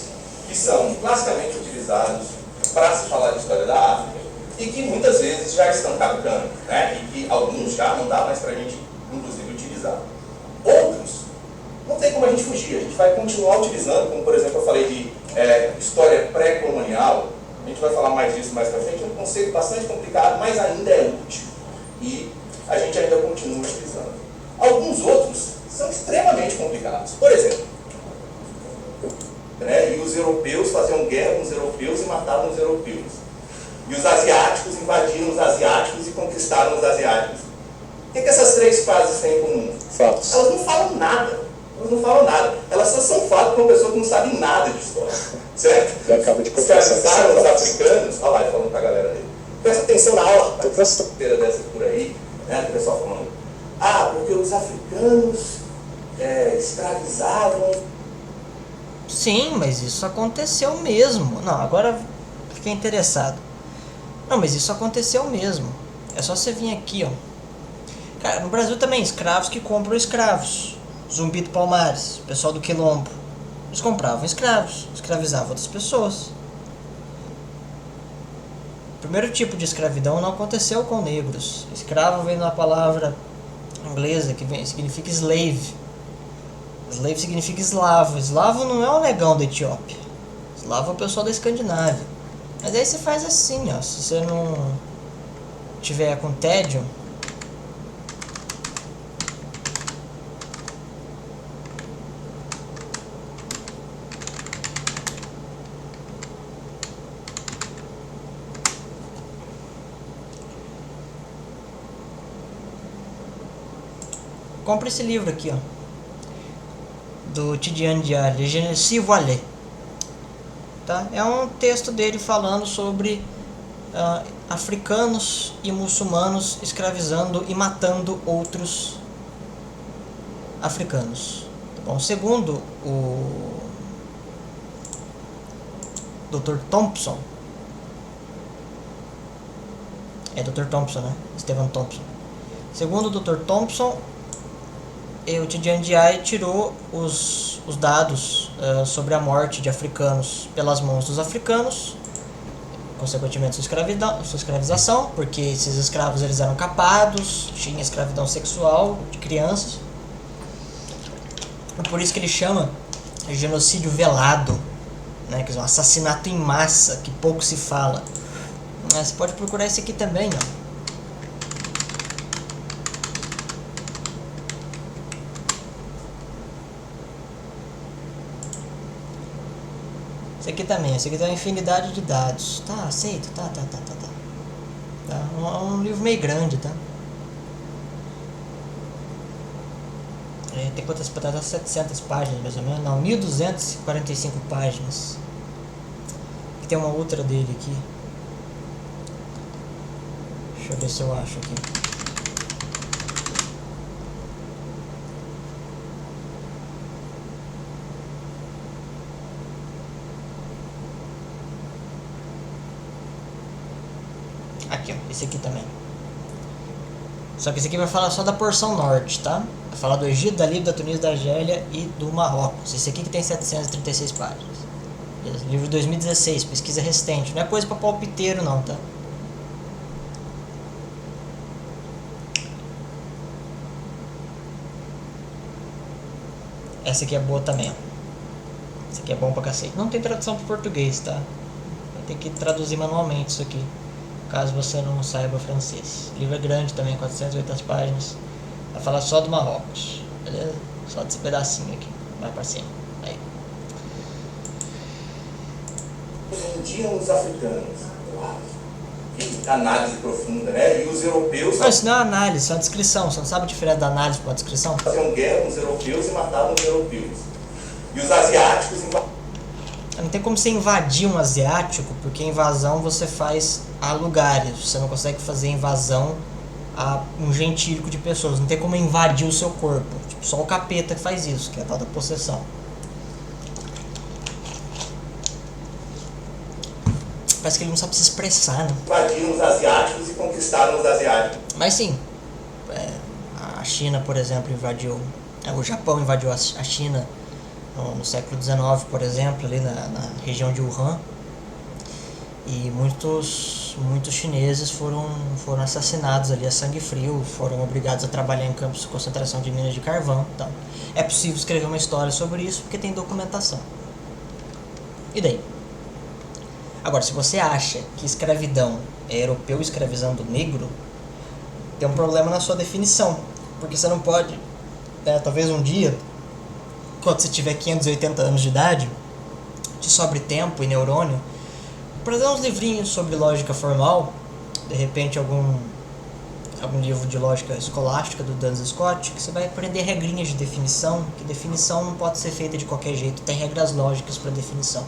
que são classicamente utilizados para se falar de história da África e que muitas vezes já estão caducando, né? E que alguns já não dá mais para a gente, inclusive, utilizar. Outros, não tem como a gente fugir, a gente vai continuar utilizando, como por exemplo eu falei de história pré-colonial, a gente vai falar mais disso mais para frente, é um conceito bastante complicado, mas ainda é útil e a gente ainda continua utilizando. Alguns outros são extremamente complicados. Por exemplo, e os europeus faziam guerra com os europeus e matavam os europeus. E os asiáticos invadiram os asiáticos e conquistaram os asiáticos. O que essas 3 frases têm em comum? Fatos. Elas não falam nada. Elas não falam nada. Elas só são fatos para uma pessoa que não sabe nada de história. Certo? Já acaba de confessar. Escravizaram os africanos. Olha lá, falando para a galera aí. Presta atenção na aula, rapaz. Presta. Inteira dessas por aí, né? O pessoal falando. Porque os africanos escravizavam. Sim, mas isso aconteceu mesmo. Não, agora fiquei interessado. Não, mas isso aconteceu mesmo. É só você vir aqui, ó. Cara, no Brasil também, escravos que compram escravos. Zumbi do Palmares, pessoal do Quilombo. Eles compravam escravos, escravizavam outras pessoas. O primeiro tipo de escravidão não aconteceu com negros. Escravo vem da palavra inglesa que significa slave. Slave significa eslavo. Eslavo não é o negão da Etiópia. Eslavo é o pessoal da Escandinávia. Mas aí você faz assim, ó. Se você não tiver com tédio, compra esse livro aqui, ó, do Tidjane Diarra, Je ne suis voilé. Tá? É um texto dele falando sobre africanos e muçulmanos escravizando e matando outros africanos. Tá bom? Segundo o Dr. Thompson, Dr. Thompson, né? Stephen Thompson. Segundo o Dr. Thompson, o Tidjane Diarra tirou os dados sobre a morte de africanos pelas mãos dos africanos, consequentemente sua escravização, porque esses escravos eles eram capados, tinha escravidão sexual de crianças. É por isso que ele chama de genocídio velado, né, que é um assassinato em massa, que pouco se fala. Você pode procurar esse aqui também, ó. Esse aqui também, esse aqui tem uma infinidade de dados. Tá, aceito, tá. É um livro meio grande, tá? Tem quantas páginas? 700 páginas, mais ou menos. Não, 1245 páginas. Aqui tem uma outra dele aqui. Deixa eu ver se eu acho aqui. Aqui, ó, esse aqui também. Só que esse aqui vai falar só da porção norte, tá? Vai falar do Egito, da Líbia, da Tunísia, da Argélia e do Marrocos. Esse aqui que tem 736 páginas. Beleza? Livro de 2016, pesquisa recente. Não é coisa pra palpiteiro não, tá? Essa aqui é boa também, ó. Essa aqui é bom pra cacete. Não tem tradução pro português, tá? Vai ter que traduzir manualmente isso aqui, caso você não saiba francês. O livro é grande também, 480 páginas. Vai falar só do Marrocos, beleza? Só desse pedacinho aqui. Vai pra cima. Aí. Vendiam os africanos. Uau, que análise profunda, né? E os europeus Não, isso não é uma análise, isso é uma descrição. Você não sabe a diferença da análise para uma descrição? faziam guerra com os europeus e matavam os europeus. E os asiáticos invadiam. Não tem como você invadir um asiático, porque invasão você faz a lugares. Você não consegue fazer invasão a um gentílico de pessoas. Não tem como invadir o seu corpo. Tipo, só o capeta que faz isso, que é a tal da possessão. Parece que ele não sabe se expressar, né? Invadiram os asiáticos e conquistaram os asiáticos. Mas sim, a China, por exemplo, invadiu... o Japão invadiu a China no século XIX, por exemplo, ali na região de Wuhan. E muitos chineses foram assassinados ali a sangue frio, foram obrigados a trabalhar em campos de concentração de minas de carvão. Então, é possível escrever uma história sobre isso porque tem documentação. E daí? Agora, se você acha que escravidão é europeu escravizando negro, tem um problema na sua definição. Porque você não pode, talvez um dia, quando você tiver 580 anos de idade, te sobre tempo e neurônio, para ler uns livrinhos sobre lógica formal, de repente algum livro de lógica escolástica do Duns Scott, que você vai aprender regrinhas de definição, que definição não pode ser feita de qualquer jeito, tem regras lógicas para definição.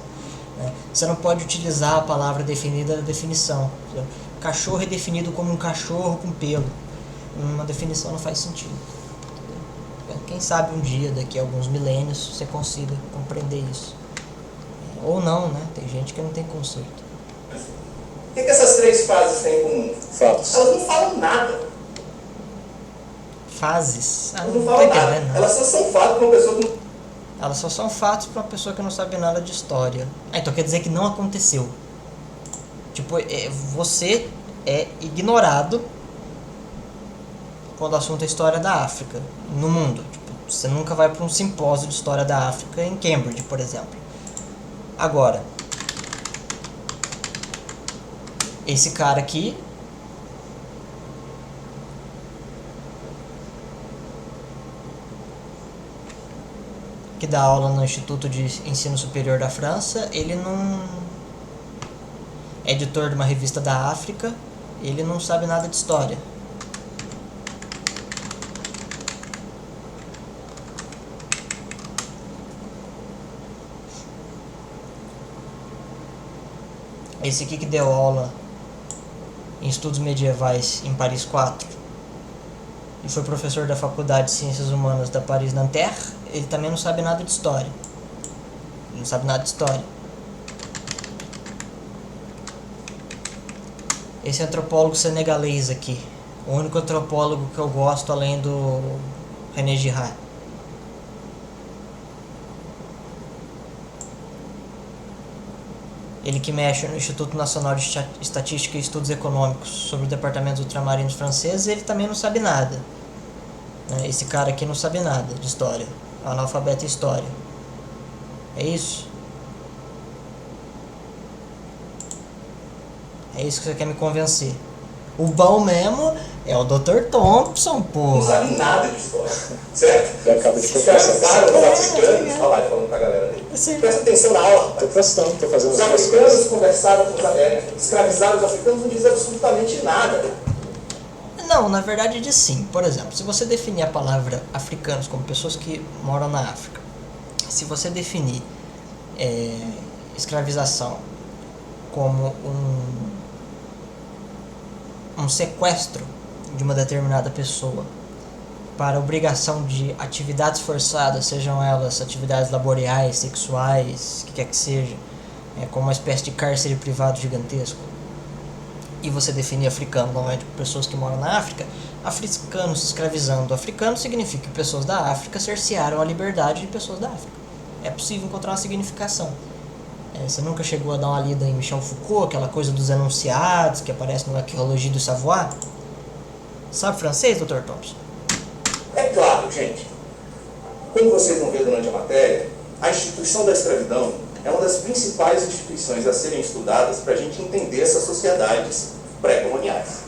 Você não pode utilizar a palavra definida na definição. Cachorro é definido como um cachorro com pelo. Uma definição não faz sentido. Quem sabe um dia, daqui a alguns milênios, você consiga compreender isso. Ou não, né? Tem gente que não tem conceito. O que essas três fases têm em comum? Fatos. Elas não falam nada. Fases? Elas não Não tô falam nada. entendendo. Elas só são fatos para uma pessoa que não... Elas só são fatos para uma pessoa que não sabe nada de história. Então quer dizer que não aconteceu. Tipo, você é ignorado quando o assunto é história da África no mundo. Tipo, você nunca vai para um simpósio de história da África em Cambridge, por exemplo. Agora, esse cara aqui que dá aula no Instituto de Ensino Superior da França, ele não é editor de uma revista da África, ele não sabe nada de história. Esse aqui que deu aula em estudos medievais em Paris 4 e foi professor da Faculdade de Ciências Humanas da Paris-Nanterre, ele também não sabe nada de história. Ele não sabe nada de história. Esse antropólogo senegalês aqui, o único antropólogo que eu gosto além do René Girard. Ele que mexe no Instituto Nacional de Estatística e Estudos Econômicos sobre o Departamento Ultramarinos francês, ele também não sabe nada. Esse cara aqui não sabe nada de história. Analfabeto em história. É isso? É isso que você quer me convencer. O bom mesmo é o Dr. Thompson, Não porra. sabe nada de história. Certo? Já acaba de Os confessar. caras os africanos, olha lá, falando pra galera dele. Presta atenção na aula, Tô rapaz. prestando, tô fazendo Os as duas africanos coisas. conversaram com os escravizaram os africanos, não diz absolutamente nada. Não, na verdade diz sim. Por exemplo, se você definir a palavra africanos como pessoas que moram na África, se você definir escravização como um sequestro de uma determinada pessoa para obrigação de atividades forçadas, sejam elas atividades laborais, sexuais, o que quer que seja, como uma espécie de cárcere privado gigantesco, e você definir africano normalmente por pessoas que moram na África, africanos escravizando africanos significa que pessoas da África cercearam a liberdade de pessoas da África. É possível encontrar uma significação. Você nunca chegou a dar uma lida em Michel Foucault, aquela coisa dos enunciados que aparece no Arquéologie du Savoir? Sabe francês, Dr. Thompson? É claro, gente. Como vocês vão ver durante a matéria, a instituição da escravidão é uma das principais instituições a serem estudadas para a gente entender essas sociedades pré-coloniais.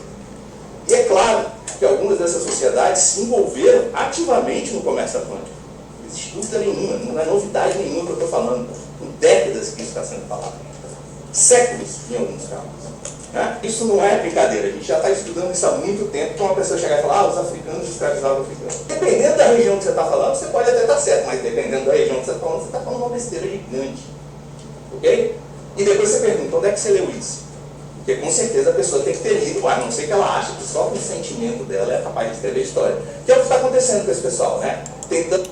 E é claro que algumas dessas sociedades se envolveram ativamente no comércio atlântico. Não existe dúvida nenhuma, não é novidade nenhuma que eu estou falando. Em décadas que isso está sendo falado. Séculos, em alguns casos. Né? Isso não é brincadeira, a gente já está estudando isso há muito tempo, então uma pessoa chegar e falar, os africanos escravizavam os africanos. Dependendo da região que você está falando, você pode até estar certo, mas dependendo da região que você está falando uma besteira gigante. Ok? E depois você pergunta, onde é que você leu isso? Porque com certeza a pessoa tem que ter lido, a não ser que ela ache que só com o sentimento dela é capaz de escrever história. Que é o que está acontecendo com esse pessoal, né? Tentando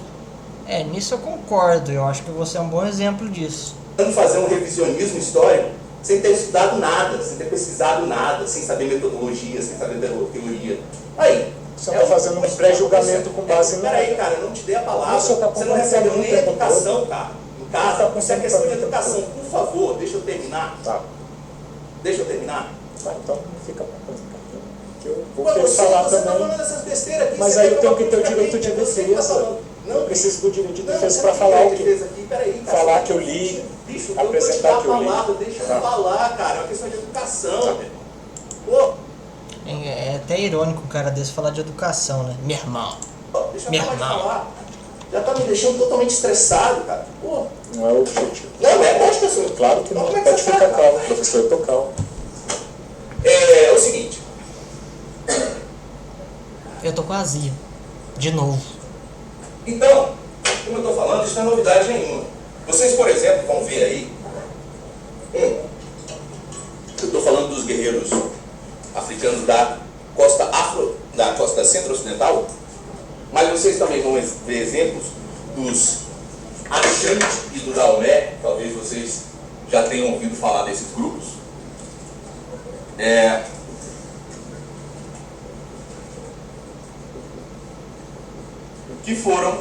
nisso eu concordo, eu acho que você é um bom exemplo disso. fazer um revisionismo histórico sem ter estudado nada, sem ter pesquisado nada, sem saber metodologia, sem saber teoria. Aí, Você está fazendo um pré-julgamento com base no... Peraí, cara, eu não te dei a palavra. Você tá Você não recebe complementando nem o tempo educação, cara. Em casa, isso é questão de complementando o educação. Por favor, deixa eu terminar. Tá. Deixa eu terminar. Tá, então fica que eu vou Pô, querer falar você tá também. falando essas besteiras aqui. Mas você aí quer eu tenho que uma ter o coisa direito de aqui, você que tá defesa. falando. Eu preciso do direito de defesa você para não falar tem o que... defesa aqui. Peraí, cara. Falar que eu li, Bicho, apresentar eu vou te que eu dar a li. palavra, deixa eu Tá. falar, cara. É uma questão de educação, Tá. velho. Pô, É até irônico um cara desse falar de educação, né? Meu irmão. deixa eu Meu acabar de irmão. falar. Já tá me deixando totalmente estressado, cara. Pô. Não é o objetivo. Não, é lógico que eu sou. Claro que não. Como é que Pode você ficar tá, calmo, cara? professor, eu tô calmo. É o seguinte. Eu tô com azia. De novo. Então, como eu estou falando, isso não é novidade nenhuma. Vocês, por exemplo, vão ver aí. Eu estou falando dos guerreiros africanos da costa centro-ocidental, mas vocês também vão ver exemplos dos Ashanti e do Daomé. Talvez vocês já tenham ouvido falar desses grupos. Que foram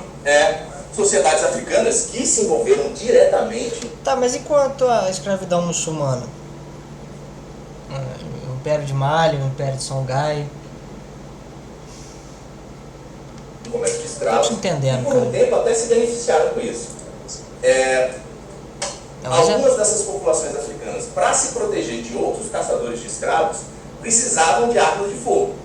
sociedades africanas que se envolveram diretamente. Tá, mas e quanto à escravidão muçulmana? O Império de Mali, o Império de Songhai. No comércio de escravos. Tô te entendendo, e por um cara. tempo até se beneficiaram com isso. Algumas dessas populações africanas, para se proteger de outros caçadores de escravos, precisavam de armas de fogo.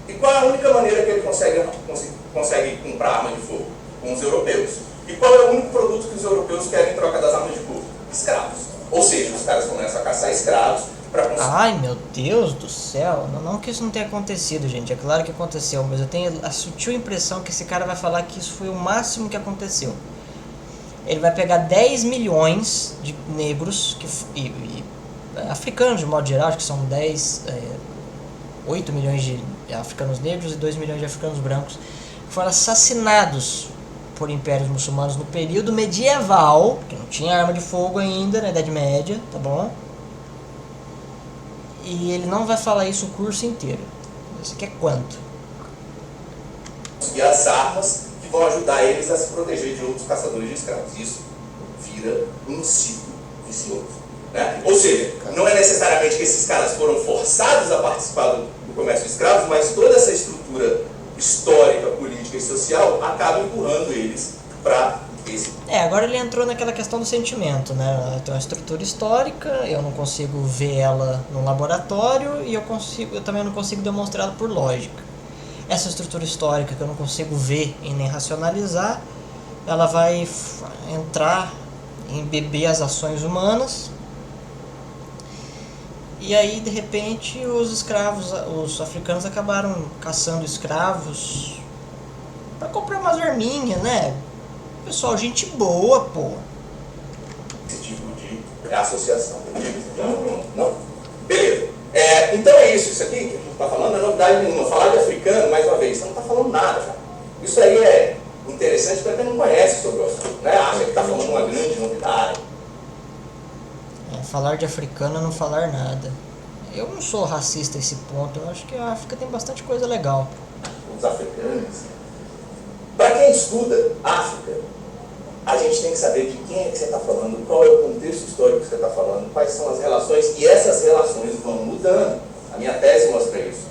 E qual é a única maneira que ele consegue comprar arma de fogo? Com os europeus. E qual é o único produto que os europeus querem em troca das armas de fogo? Escravos. Ou seja, os caras começam a caçar escravos para conseguir. Ai, meu Deus do céu. Não que isso não tenha acontecido, gente. É claro que aconteceu, mas eu tenho a sutil impressão que esse cara vai falar que isso foi o máximo que aconteceu. Ele vai pegar 10 milhões de negros e africanos de modo geral, acho que são 8 milhões de africanos negros e 2 milhões de africanos brancos, que foram assassinados por impérios muçulmanos no período medieval, que não tinha arma de fogo ainda, na Idade Média, tá bom? E ele não vai falar isso o curso inteiro. Isso aqui é quanto? E as armas que vão ajudar eles a se proteger de outros caçadores de escravos. Isso vira um ciclo vicioso. Né? Ou seja, não é necessariamente que esses caras foram forçados a participar do comércio de escravos, mas toda essa estrutura histórica, política e social acaba empurrando eles para esse. Agora ele entrou naquela questão do sentimento, né? Tem uma estrutura histórica, eu não consigo ver ela no laboratório e eu também não consigo demonstrá-la por lógica. Essa estrutura histórica que eu não consigo ver e nem racionalizar, ela vai entrar, embeber as ações humanas. E aí, de repente, os africanos acabaram caçando escravos para comprar umas arminhas, né? Pessoal, gente boa, pô. Esse tipo de associação. Não? Beleza. Então é isso. Isso aqui que a gente está falando não é novidade nenhuma. Falar de africano, mais uma vez, você não está falando nada, cara. Isso aí é interessante para quem não conhece sobre o assunto, né? Acha que está falando uma grande novidade. Falar de africano é não falar nada. Eu não sou racista a esse ponto, eu acho que a África tem bastante coisa legal. Os africanos. Para quem estuda África, a gente tem que saber de quem é que você está falando, qual é o contexto histórico que você está falando, quais são as relações, e essas relações vão mudando. A minha tese mostra isso.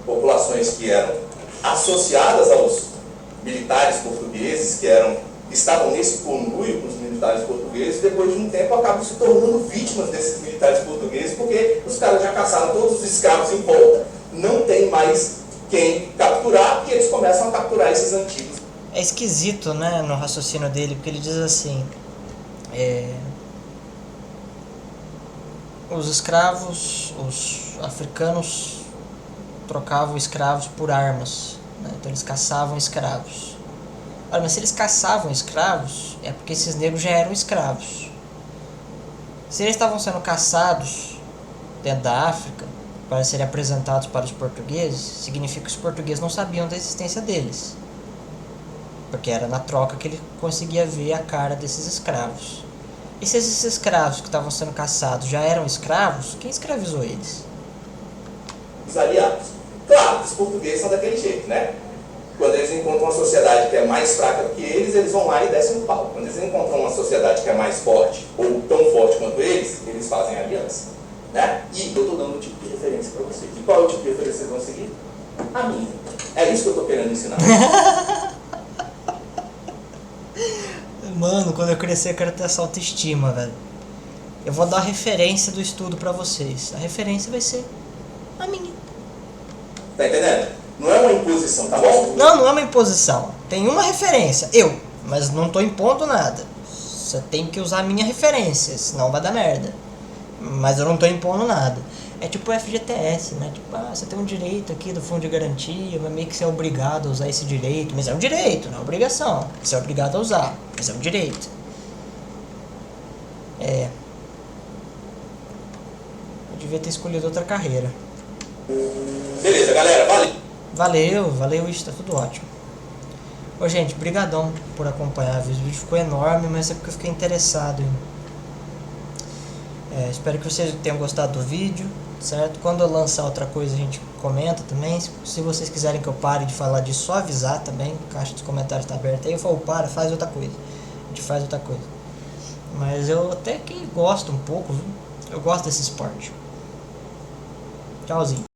Populações que eram associadas aos militares portugueses, estavam nesse conluio com os militares portugueses, depois de um tempo acabam se tornando vítimas desses militares portugueses, porque os caras já caçaram todos os escravos em volta, não tem mais quem capturar, e eles começam a capturar esses antigos. É esquisito, né, no raciocínio dele, porque ele diz assim, os escravos, os africanos trocavam escravos por armas, né? Então eles caçavam escravos. Olha, mas se eles caçavam escravos, é porque esses negros já eram escravos. Se eles estavam sendo caçados dentro da África para serem apresentados para os portugueses, significa que os portugueses não sabiam da existência deles, porque era na troca que ele conseguia ver a cara desses escravos. E se esses escravos que estavam sendo caçados já eram escravos, quem escravizou eles? Os aliados. Claro, os portugueses são daquele jeito, né? Quando eles encontram uma sociedade que é mais fraca do que eles vão lá e descem um pau. Quando eles encontram uma sociedade que é mais forte, ou tão forte quanto eles fazem aliança, né? E eu estou dando um tipo de referência para vocês. E qual é o tipo de referência que vocês vão seguir? A minha. É isso que eu estou querendo ensinar. Mano, quando eu crescer eu quero ter essa autoestima, velho. Eu vou dar a referência do estudo pra vocês. A referência vai ser a minha. Tá entendendo? Não é uma imposição, tá bom? Não é uma imposição. Tem uma referência, eu. Mas não tô impondo nada. Você tem que usar a minha referência, senão vai dar merda. Mas eu não tô impondo nada. É tipo o FGTS, né? Tipo, você tem um direito aqui do fundo de garantia, mas meio que você é obrigado a usar esse direito. Mas é um direito, não é obrigação. Você é obrigado a usar, mas é um direito. Eu devia ter escolhido outra carreira. Beleza, galera, valeu. Valeu, isso tá tudo ótimo. Ô, gente, brigadão por acompanhar. O vídeo ficou enorme, mas é porque eu fiquei interessado espero que vocês tenham gostado do vídeo, certo? Quando eu lançar outra coisa a gente comenta também. Se vocês quiserem que eu pare de falar disso, só avisar também. A caixa dos comentários tá aberta aí. Eu falo, faz outra coisa. A gente faz outra coisa. Mas eu até que gosto um pouco, viu? Eu gosto desse esporte. Tchauzinho.